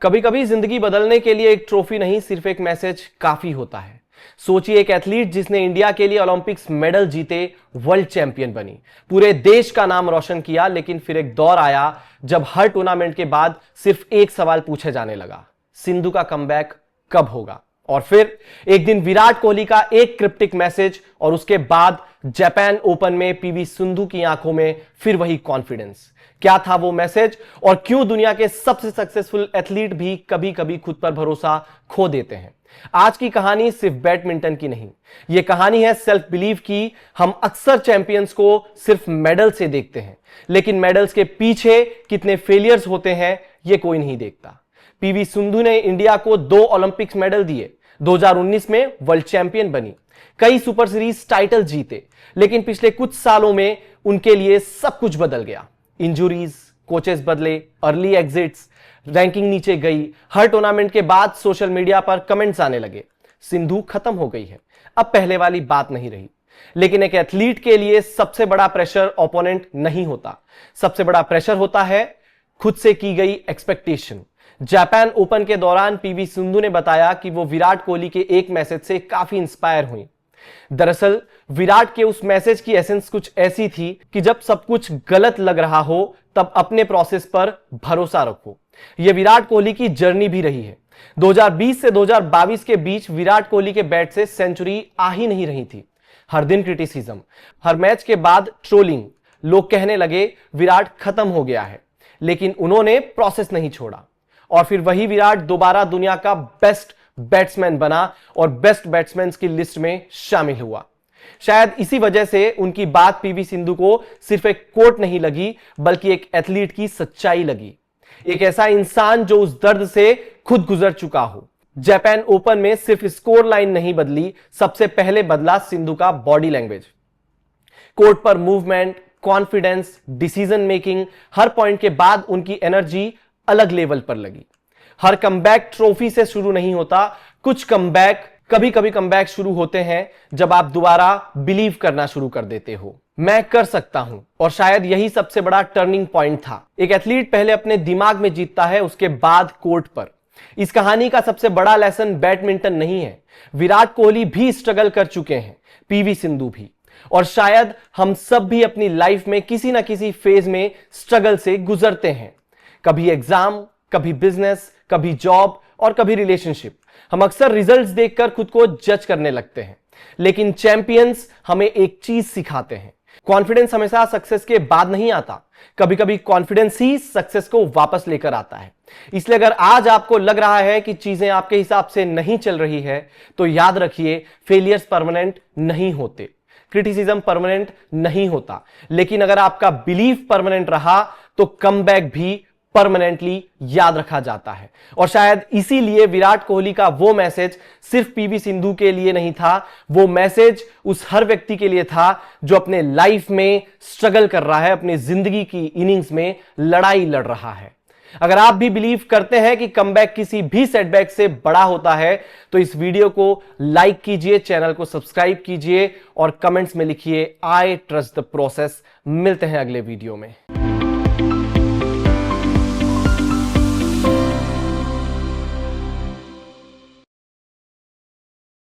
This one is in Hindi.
कभी कभी जिंदगी बदलने के लिए एक ट्रॉफी नहीं, सिर्फ एक मैसेज काफी होता है। सोचिए, एक एथलीट जिसने इंडिया के लिए ओलंपिक्स मेडल जीते, वर्ल्ड चैंपियन बनी, पूरे देश का नाम रोशन किया, लेकिन फिर एक दौर आया जब हर टूर्नामेंट के बाद सिर्फ एक सवाल पूछे जाने लगा, सिंधु का कमबैक कब होगा। और फिर एक दिन विराट कोहली का एक क्रिप्टिक मैसेज और उसके बाद जापान ओपन में पीवी सिंधु की आंखों में फिर वही कॉन्फिडेंस। क्या था वो मैसेज और क्यों दुनिया के सबसे सक्सेसफुल एथलीट भी कभी कभी खुद पर भरोसा खो देते हैं। आज की कहानी सिर्फ बैडमिंटन की नहीं, यह कहानी है सेल्फ बिलीव की। हम अक्सर चैंपियंस को सिर्फ मेडल से देखते हैं, लेकिन मेडल्स के पीछे कितने फेलियर्स होते हैं यह कोई नहीं देखता। पीवी सिंधु ने इंडिया को 2 ओलंपिक्स मेडल दिए, 2019 में वर्ल्ड चैंपियन बनी, कई सुपर सीरीज टाइटल जीते, लेकिन पिछले कुछ सालों में उनके लिए सब कुछ बदल गया। इंजुरीज, कोचेस बदले, अर्ली एग्जिट्स, रैंकिंग नीचे गई। हर टूर्नामेंट के बाद सोशल मीडिया पर कमेंट्स आने लगे, सिंधु खत्म हो गई है, अब पहले वाली बात नहीं रही। लेकिन एक एथलीट के लिए सबसे बड़ा प्रेशर ओपोनेंट नहीं होता, सबसे बड़ा प्रेशर होता है खुद से की गई एक्सपेक्टेशन। जापान ओपन के दौरान पीवी सिंधु ने बताया कि वो विराट कोहली के एक मैसेज से काफी इंस्पायर हुई। दरअसल विराट के उस मैसेज की एसेंस कुछ ऐसी थी कि जब सब कुछ गलत लग रहा हो तब अपने प्रोसेस पर भरोसा रखो। यह विराट कोहली की जर्नी भी रही है। 2020 से 2022 के बीच विराट कोहली के बैट से सेंचुरी आ ही नहीं रही थी। हर दिन क्रिटिसिज्म, हर मैच के बाद ट्रोलिंग, लोग कहने लगे विराट खत्म हो गया है, लेकिन उन्होंने प्रोसेस नहीं छोड़ा। और फिर वही विराट दोबारा दुनिया का बेस्ट बैट्समैन बना और बेस्ट बैट्समैन की लिस्ट में शामिल हुआ। शायद इसी वजह से उनकी बात पीवी सिंधु को सिर्फ एक कोट नहीं लगी, बल्कि एक एथलीट की सच्चाई लगी। एक ऐसा इंसान जो उस दर्द से खुद गुजर चुका हो। जापान ओपन में सिर्फ स्कोर लाइन नहीं बदली, सबसे पहले बदला सिंधु का बॉडी लैंग्वेज। कोर्ट पर मूवमेंट, कॉन्फिडेंस, डिसीजन मेकिंग, हर पॉइंट के बाद उनकी एनर्जी अलग लेवल पर लगी। हर कमबैक ट्रॉफी से शुरू नहीं होता, कुछ कमबैक, कभी कभी कमबैक शुरू होते हैं जब आप दोबारा बिलीव करना शुरू कर देते हो, मैं कर सकता हूं। और शायद यही सबसे बड़ा टर्निंग पॉइंट था। एक एथलीट पहले अपने दिमाग में जीतता है, उसके बाद कोर्ट पर। इस कहानी का सबसे बड़ा लेसन बैडमिंटन नहीं है। विराट कोहली भी स्ट्रगल कर चुके हैं, पीवी सिंधु भी, और शायद हम सब भी अपनी लाइफ में किसी ना किसी फेज में स्ट्रगल से गुजरते हैं। कभी एग्जाम, कभी बिजनेस, कभी जॉब और कभी रिलेशनशिप। हम अक्सर रिजल्ट्स देखकर खुद को जज करने लगते हैं, लेकिन चैंपियंस हमें एक चीज सिखाते हैं, कॉन्फिडेंस हमेशा सक्सेस के बाद नहीं आता, कभी कभी कॉन्फिडेंस ही सक्सेस को वापस लेकर आता है। इसलिए अगर आज आपको लग रहा है कि चीजें आपके हिसाब से नहीं चल रही है, तो याद रखिए, फेलियर्स परमानेंट नहीं होते, क्रिटिसिज्म परमानेंट नहीं होता, लेकिन अगर आपका बिलीफ परमानेंट रहा तो कमबैक भी परमानेंटली याद रखा जाता है। और शायद इसीलिए विराट कोहली का वो मैसेज सिर्फ पीवी सिंधु के लिए नहीं था, वो मैसेज उस हर व्यक्ति के लिए था जो अपने लाइफ में स्ट्रगल कर रहा है, अपनी जिंदगी की इनिंग्स में लड़ाई लड़ रहा है। अगर आप भी बिलीव करते हैं कि कमबैक किसी भी सेटबैक से बड़ा होता है, तो इस वीडियो को लाइक कीजिए, चैनल को सब्सक्राइब कीजिए और कमेंट्स में लिखिए आई ट्रस्ट द प्रोसेस। मिलते हैं अगले वीडियो में।